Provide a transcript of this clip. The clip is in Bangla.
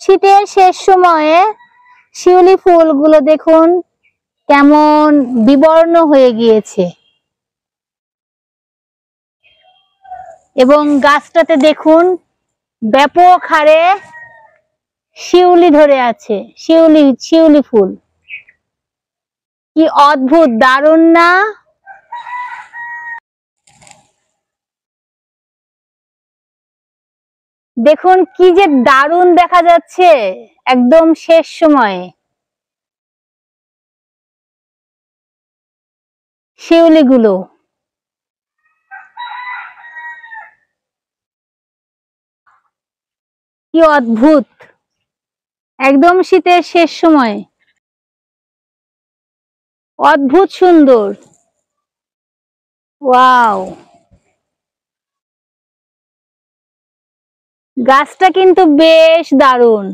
শীতের শেষ সময়ে শিউলি ফুলগুলো দেখুন কেমন বিবর্ণ হয়ে গিয়েছে, এবং গাছটাতে দেখুন ব্যাপক হারে শিউলি ধরে আছে। শিউলি ফুল কি অদ্ভুত, দারুণ না? দেখুন কি যে দারুণ দেখা যাচ্ছে একদম শেষ সময়ে শিউলিগুলো। কি অদ্ভুত, একদম শীতের শেষ সময়, অদ্ভুত সুন্দর। ওয়াও, গাছটা কিন্তু বেশ দারুণ।